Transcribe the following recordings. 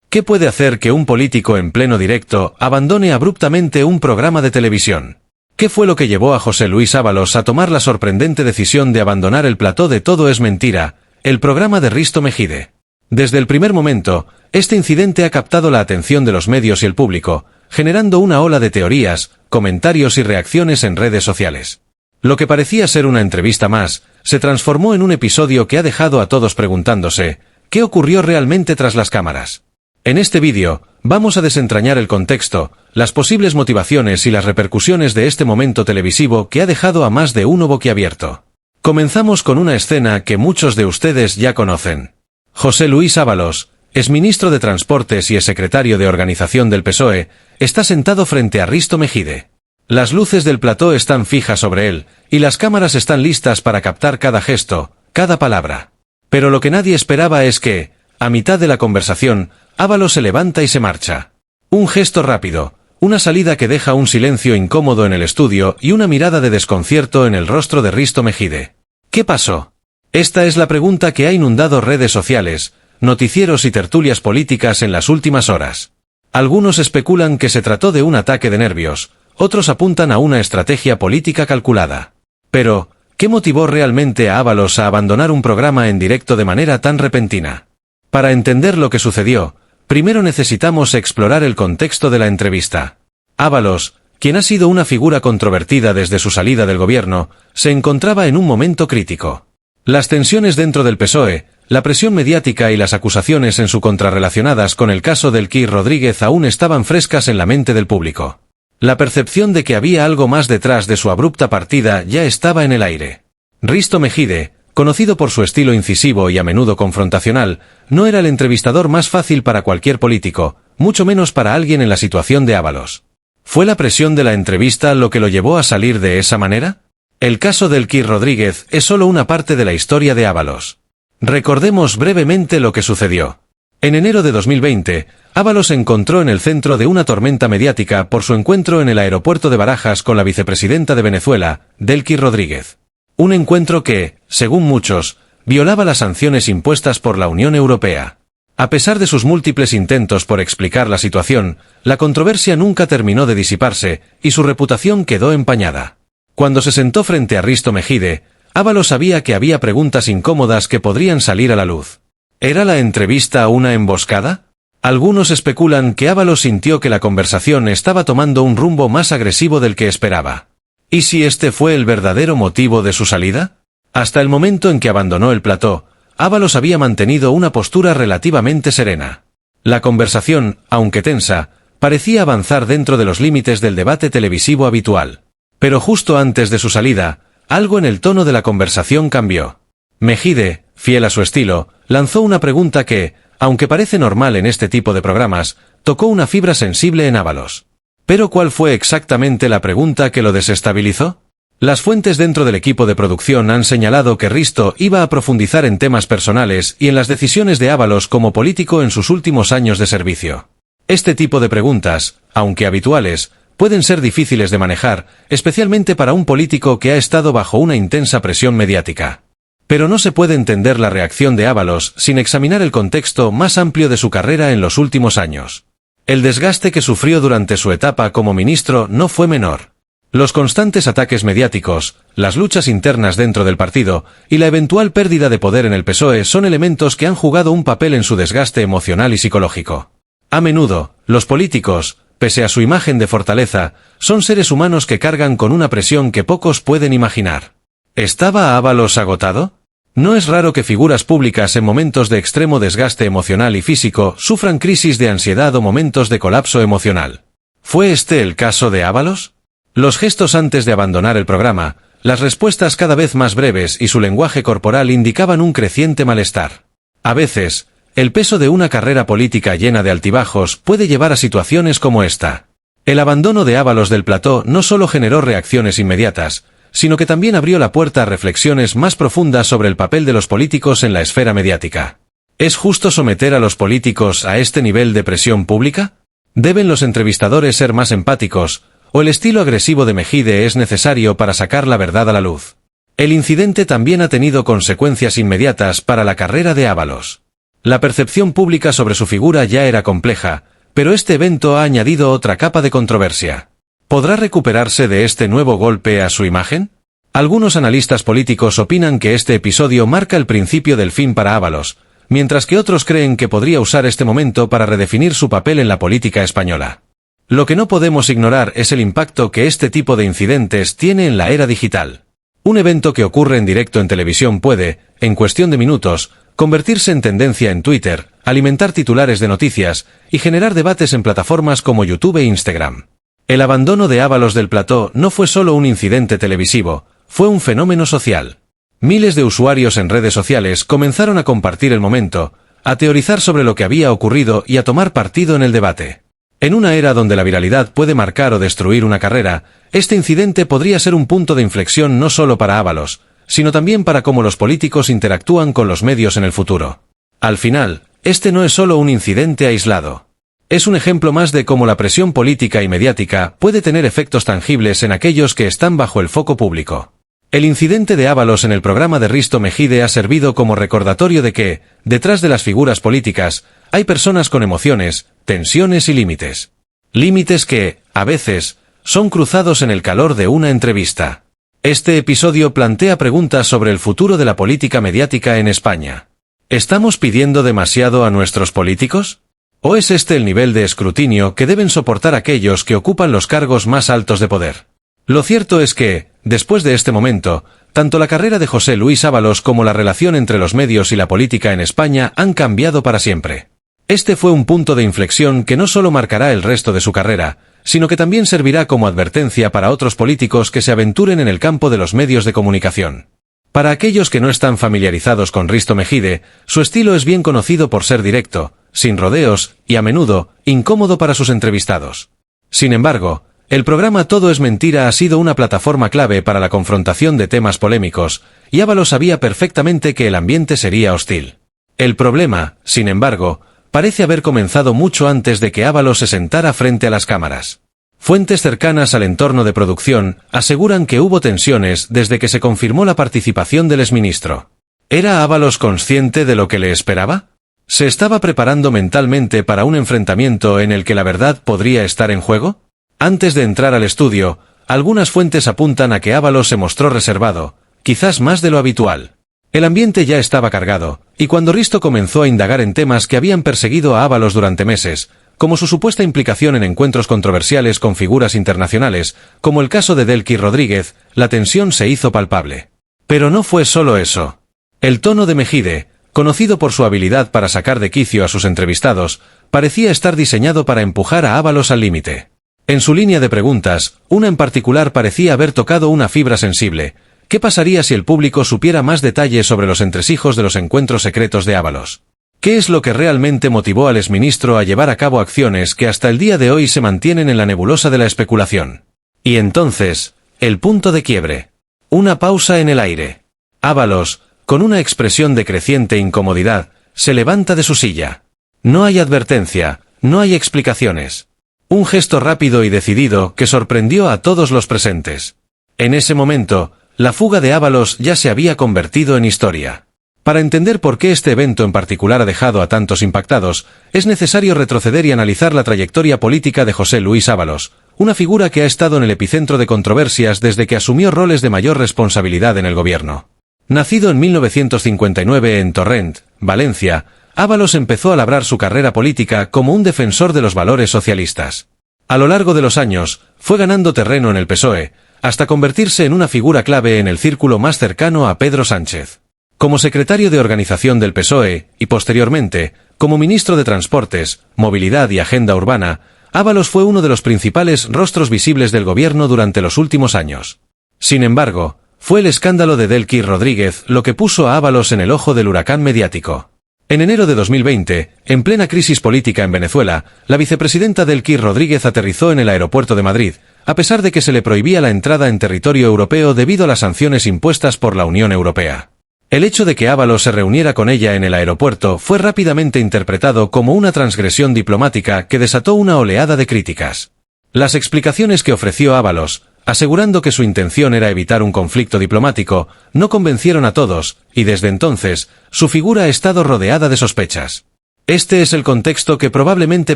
¿Qué puede hacer que un político en pleno directo abandone abruptamente un programa de televisión? ¿Qué fue lo que llevó a José Luis Ábalos a tomar la sorprendente decisión de abandonar el plató de Todo es Mentira, el programa de Risto Mejide? Desde el primer momento, este incidente ha captado la atención de los medios y el público, generando una ola de teorías, comentarios y reacciones en redes sociales. Lo que parecía ser una entrevista más, se transformó en un episodio que ha dejado a todos preguntándose, ¿qué ocurrió realmente tras las cámaras? En este vídeo, vamos a desentrañar el contexto, las posibles motivaciones y las repercusiones de este momento televisivo que ha dejado a más de uno boquiabierto. Comenzamos con una escena que muchos de ustedes ya conocen. José Luis Ábalos, exministro de Transportes y exsecretario de Organización del PSOE, está sentado frente a Risto Mejide. Las luces del plató están fijas sobre él, y las cámaras están listas para captar cada gesto, cada palabra. Pero lo que nadie esperaba es que, a mitad de la conversación, Ábalos se levanta y se marcha. Un gesto rápido, una salida que deja un silencio incómodo en el estudio y una mirada de desconcierto en el rostro de Risto Mejide. ¿Qué pasó? Esta es la pregunta que ha inundado redes sociales, noticieros y tertulias políticas en las últimas horas. Algunos especulan que se trató de un ataque de nervios, otros apuntan a una estrategia política calculada. Pero, ¿qué motivó realmente a Ábalos a abandonar un programa en directo de manera tan repentina? Para entender lo que sucedió, primero necesitamos explorar el contexto de la entrevista. Ábalos, quien ha sido una figura controvertida desde su salida del gobierno, se encontraba en un momento crítico. Las tensiones dentro del PSOE, la presión mediática y las acusaciones en su contra relacionadas con el caso del Quim Rodríguez aún estaban frescas en la mente del público. La percepción de que había algo más detrás de su abrupta partida ya estaba en el aire. Risto Mejide, conocido por su estilo incisivo y a menudo confrontacional, no era el entrevistador más fácil para cualquier político, mucho menos para alguien en la situación de Ábalos. ¿Fue la presión de la entrevista lo que lo llevó a salir de esa manera? El caso del Quim Rodríguez es solo una parte de la historia de Ábalos. Recordemos brevemente lo que sucedió. En enero de 2020, Ábalos se encontró en el centro de una tormenta mediática por su encuentro en el aeropuerto de Barajas con la vicepresidenta de Venezuela, Delcy Rodríguez. Un encuentro que, según muchos, violaba las sanciones impuestas por la Unión Europea. A pesar de sus múltiples intentos por explicar la situación, la controversia nunca terminó de disiparse, y su reputación quedó empañada. Cuando se sentó frente a Risto Mejide, Ábalos sabía que había preguntas incómodas que podrían salir a la luz. ¿Era la entrevista una emboscada? Algunos especulan que Ábalos sintió que la conversación estaba tomando un rumbo más agresivo del que esperaba. ¿Y si este fue el verdadero motivo de su salida? Hasta el momento en que abandonó el plató, Ábalos había mantenido una postura relativamente serena. La conversación, aunque tensa, parecía avanzar dentro de los límites del debate televisivo habitual. Pero justo antes de su salida, algo en el tono de la conversación cambió. Mejide, fiel a su estilo, lanzó una pregunta que, aunque parece normal en este tipo de programas, tocó una fibra sensible en Ábalos. ¿Pero cuál fue exactamente la pregunta que lo desestabilizó? Las fuentes dentro del equipo de producción han señalado que Risto iba a profundizar en temas personales y en las decisiones de Ábalos como político en sus últimos años de servicio. Este tipo de preguntas, aunque habituales, pueden ser difíciles de manejar, especialmente para un político que ha estado bajo una intensa presión mediática. Pero no se puede entender la reacción de Ábalos sin examinar el contexto más amplio de su carrera en los últimos años. El desgaste que sufrió durante su etapa como ministro no fue menor. Los constantes ataques mediáticos, las luchas internas dentro del partido y la eventual pérdida de poder en el PSOE son elementos que han jugado un papel en su desgaste emocional y psicológico. A menudo, los políticos, pese a su imagen de fortaleza, son seres humanos que cargan con una presión que pocos pueden imaginar. ¿Estaba Ábalos agotado? No es raro que figuras públicas en momentos de extremo desgaste emocional y físico sufran crisis de ansiedad o momentos de colapso emocional. ¿Fue este el caso de Ábalos? Los gestos antes de abandonar el programa, las respuestas cada vez más breves y su lenguaje corporal indicaban un creciente malestar. A veces, el peso de una carrera política llena de altibajos puede llevar a situaciones como esta. El abandono de Ábalos del plató no solo generó reacciones inmediatas, sino que también abrió la puerta a reflexiones más profundas sobre el papel de los políticos en la esfera mediática. ¿Es justo someter a los políticos a este nivel de presión pública? ¿Deben los entrevistadores ser más empáticos, o el estilo agresivo de Mejide es necesario para sacar la verdad a la luz? El incidente también ha tenido consecuencias inmediatas para la carrera de Ábalos. La percepción pública sobre su figura ya era compleja, pero este evento ha añadido otra capa de controversia. ¿Podrá recuperarse de este nuevo golpe a su imagen? Algunos analistas políticos opinan que este episodio marca el principio del fin para Ábalos, mientras que otros creen que podría usar este momento para redefinir su papel en la política española. Lo que no podemos ignorar es el impacto que este tipo de incidentes tiene en la era digital. Un evento que ocurre en directo en televisión puede, en cuestión de minutos, convertirse en tendencia en Twitter, alimentar titulares de noticias y generar debates en plataformas como YouTube e Instagram. El abandono de Ábalos del plató no fue solo un incidente televisivo, fue un fenómeno social. Miles de usuarios en redes sociales comenzaron a compartir el momento, a teorizar sobre lo que había ocurrido y a tomar partido en el debate. En una era donde la viralidad puede marcar o destruir una carrera, este incidente podría ser un punto de inflexión no solo para Ábalos, sino también para cómo los políticos interactúan con los medios en el futuro. Al final, este no es solo un incidente aislado. Es un ejemplo más de cómo la presión política y mediática puede tener efectos tangibles en aquellos que están bajo el foco público. El incidente de Ábalos en el programa de Risto Mejide ha servido como recordatorio de que, detrás de las figuras políticas, hay personas con emociones, tensiones y límites. Límites que, a veces, son cruzados en el calor de una entrevista. Este episodio plantea preguntas sobre el futuro de la política mediática en España. ¿Estamos pidiendo demasiado a nuestros políticos? ¿O es este el nivel de escrutinio que deben soportar aquellos que ocupan los cargos más altos de poder? Lo cierto es que, después de este momento, tanto la carrera de José Luis Ábalos como la relación entre los medios y la política en España han cambiado para siempre. Este fue un punto de inflexión que no solo marcará el resto de su carrera, sino que también servirá como advertencia para otros políticos que se aventuren en el campo de los medios de comunicación. Para aquellos que no están familiarizados con Risto Mejide, su estilo es bien conocido por ser directo, sin rodeos y, a menudo, incómodo para sus entrevistados. Sin embargo, el programa Todo es Mentira ha sido una plataforma clave para la confrontación de temas polémicos, y Ábalos sabía perfectamente que el ambiente sería hostil. El problema, sin embargo, parece haber comenzado mucho antes de que Ábalos se sentara frente a las cámaras. Fuentes cercanas al entorno de producción aseguran que hubo tensiones desde que se confirmó la participación del exministro. ¿Era Ábalos consciente de lo que le esperaba? ¿Se estaba preparando mentalmente para un enfrentamiento en el que la verdad podría estar en juego? Antes de entrar al estudio, algunas fuentes apuntan a que Ábalos se mostró reservado, quizás más de lo habitual. El ambiente ya estaba cargado, y cuando Risto comenzó a indagar en temas que habían perseguido a Ábalos durante meses, como su supuesta implicación en encuentros controversiales con figuras internacionales, como el caso de Delcy Rodríguez, la tensión se hizo palpable. Pero no fue solo eso. El tono de Mejide, conocido por su habilidad para sacar de quicio a sus entrevistados, parecía estar diseñado para empujar a Ábalos al límite. En su línea de preguntas, una en particular parecía haber tocado una fibra sensible. ¿Qué pasaría si el público supiera más detalles sobre los entresijos de los encuentros secretos de Ábalos? ¿Qué es lo que realmente motivó al exministro a llevar a cabo acciones que hasta el día de hoy se mantienen en la nebulosa de la especulación? Y entonces, el punto de quiebre. Una pausa en el aire. Ábalos, con una expresión de creciente incomodidad, se levanta de su silla. No hay advertencia, no hay explicaciones. Un gesto rápido y decidido que sorprendió a todos los presentes. En ese momento, la fuga de Ábalos ya se había convertido en historia. Para entender por qué este evento en particular ha dejado a tantos impactados, es necesario retroceder y analizar la trayectoria política de José Luis Ábalos, una figura que ha estado en el epicentro de controversias desde que asumió roles de mayor responsabilidad en el gobierno. Nacido en 1959 en Torrent, Valencia, Ábalos empezó a labrar su carrera política como un defensor de los valores socialistas. A lo largo de los años, fue ganando terreno en el PSOE, hasta convertirse en una figura clave en el círculo más cercano a Pedro Sánchez. Como secretario de organización del PSOE, y posteriormente, como ministro de Transportes, Movilidad y Agenda Urbana, Ábalos fue uno de los principales rostros visibles del gobierno durante los últimos años. Sin embargo, fue el escándalo de Delcy Rodríguez lo que puso a Ábalos en el ojo del huracán mediático. En enero de 2020, en plena crisis política en Venezuela, la vicepresidenta Delcy Rodríguez aterrizó en el aeropuerto de Madrid, a pesar de que se le prohibía la entrada en territorio europeo debido a las sanciones impuestas por la Unión Europea. El hecho de que Ábalos se reuniera con ella en el aeropuerto fue rápidamente interpretado como una transgresión diplomática que desató una oleada de críticas. Las explicaciones que ofreció Ábalos, asegurando que su intención era evitar un conflicto diplomático, no convencieron a todos, y desde entonces, su figura ha estado rodeada de sospechas. Este es el contexto que probablemente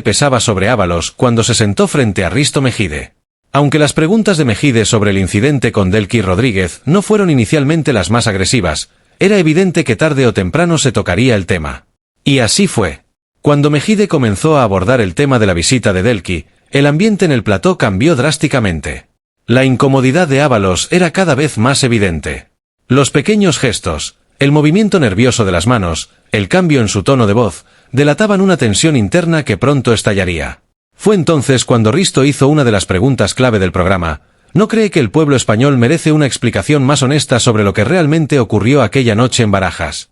pesaba sobre Ábalos cuando se sentó frente a Risto Mejide. Aunque las preguntas de Mejide sobre el incidente con Delcy Rodríguez no fueron inicialmente las más agresivas, era evidente que tarde o temprano se tocaría el tema. Y así fue. Cuando Mejide comenzó a abordar el tema de la visita de Delcy, el ambiente en el plató cambió drásticamente. La incomodidad de Ábalos era cada vez más evidente. Los pequeños gestos, el movimiento nervioso de las manos, el cambio en su tono de voz, delataban una tensión interna que pronto estallaría. Fue entonces cuando Risto hizo una de las preguntas clave del programa: ¿no cree que el pueblo español merece una explicación más honesta sobre lo que realmente ocurrió aquella noche en Barajas?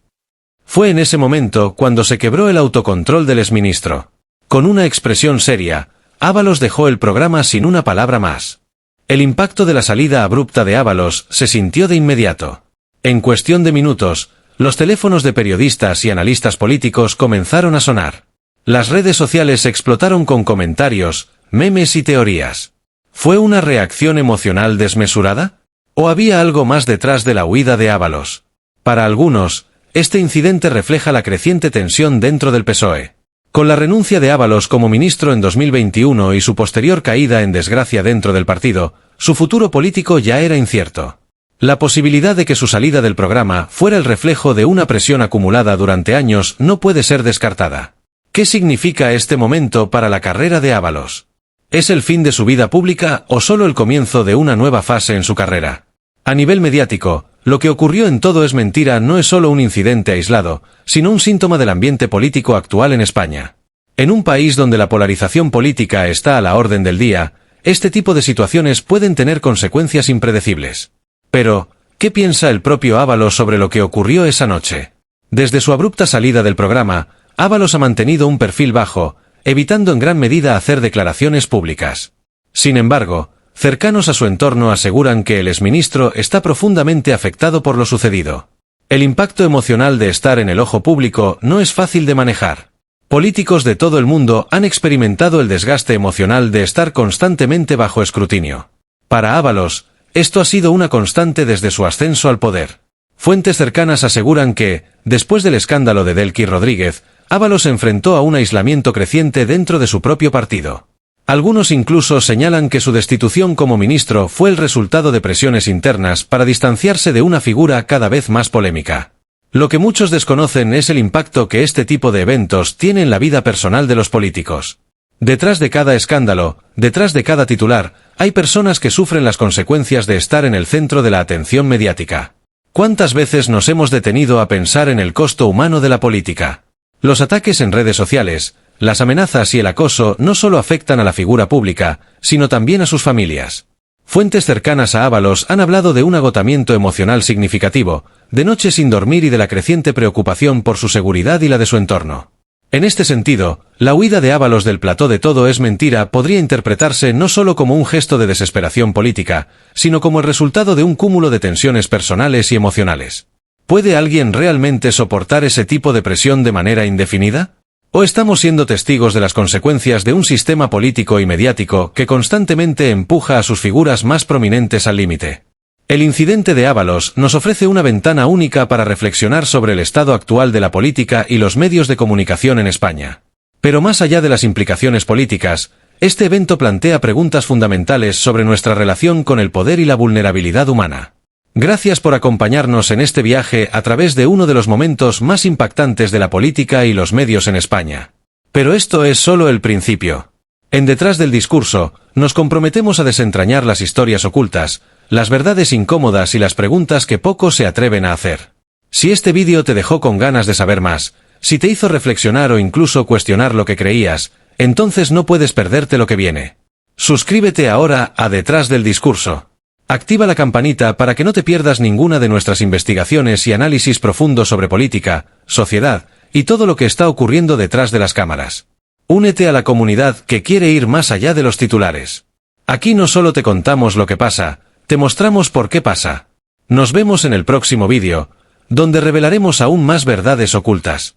Fue en ese momento cuando se quebró el autocontrol del exministro. Con una expresión seria, Ábalos dejó el programa sin una palabra más. El impacto de la salida abrupta de Ábalos se sintió de inmediato. En cuestión de minutos, los teléfonos de periodistas y analistas políticos comenzaron a sonar. Las redes sociales explotaron con comentarios, memes y teorías. ¿Fue una reacción emocional desmesurada? ¿O había algo más detrás de la huida de Ábalos? Para algunos, este incidente refleja la creciente tensión dentro del PSOE. Con la renuncia de Ábalos como ministro en 2021 y su posterior caída en desgracia dentro del partido, su futuro político ya era incierto. La posibilidad de que su salida del programa fuera el reflejo de una presión acumulada durante años no puede ser descartada. ¿Qué significa este momento para la carrera de Ábalos? ¿Es el fin de su vida pública o solo el comienzo de una nueva fase en su carrera? A nivel mediático, lo que ocurrió en Todo es Mentira no es solo un incidente aislado, sino un síntoma del ambiente político actual en España. En un país donde la polarización política está a la orden del día, este tipo de situaciones pueden tener consecuencias impredecibles. Pero, ¿qué piensa el propio Ábalos sobre lo que ocurrió esa noche? Desde su abrupta salida del programa, Ábalos ha mantenido un perfil bajo, evitando en gran medida hacer declaraciones públicas. Sin embargo, cercanos a su entorno aseguran que el exministro está profundamente afectado por lo sucedido. El impacto emocional de estar en el ojo público no es fácil de manejar. Políticos de todo el mundo han experimentado el desgaste emocional de estar constantemente bajo escrutinio. Para Ábalos, esto ha sido una constante desde su ascenso al poder. Fuentes cercanas aseguran que, después del escándalo de Delcy Rodríguez, Ábalos se enfrentó a un aislamiento creciente dentro de su propio partido. Algunos incluso señalan que su destitución como ministro fue el resultado de presiones internas para distanciarse de una figura cada vez más polémica. Lo que muchos desconocen es el impacto que este tipo de eventos tiene en la vida personal de los políticos. Detrás de cada escándalo, detrás de cada titular, hay personas que sufren las consecuencias de estar en el centro de la atención mediática. ¿Cuántas veces nos hemos detenido a pensar en el costo humano de la política? Los ataques en redes sociales, las amenazas y el acoso no solo afectan a la figura pública, sino también a sus familias. Fuentes cercanas a Ábalos han hablado de un agotamiento emocional significativo, de noches sin dormir y de la creciente preocupación por su seguridad y la de su entorno. En este sentido, la huida de Ábalos del plató de Todo es Mentira podría interpretarse no solo como un gesto de desesperación política, sino como el resultado de un cúmulo de tensiones personales y emocionales. ¿Puede alguien realmente soportar ese tipo de presión de manera indefinida? ¿O estamos siendo testigos de las consecuencias de un sistema político y mediático que constantemente empuja a sus figuras más prominentes al límite? El incidente de Ábalos nos ofrece una ventana única para reflexionar sobre el estado actual de la política y los medios de comunicación en España. Pero más allá de las implicaciones políticas, este evento plantea preguntas fundamentales sobre nuestra relación con el poder y la vulnerabilidad humana. Gracias por acompañarnos en este viaje a través de uno de los momentos más impactantes de la política y los medios en España. Pero esto es solo el principio. En Detrás del Discurso, nos comprometemos a desentrañar las historias ocultas, las verdades incómodas y las preguntas que pocos se atreven a hacer. Si este vídeo te dejó con ganas de saber más, si te hizo reflexionar o incluso cuestionar lo que creías, entonces no puedes perderte lo que viene. Suscríbete ahora a Detrás del Discurso. Activa la campanita para que no te pierdas ninguna de nuestras investigaciones y análisis profundos sobre política, sociedad y todo lo que está ocurriendo detrás de las cámaras. Únete a la comunidad que quiere ir más allá de los titulares. Aquí no solo te contamos lo que pasa, te mostramos por qué pasa. Nos vemos en el próximo vídeo, donde revelaremos aún más verdades ocultas.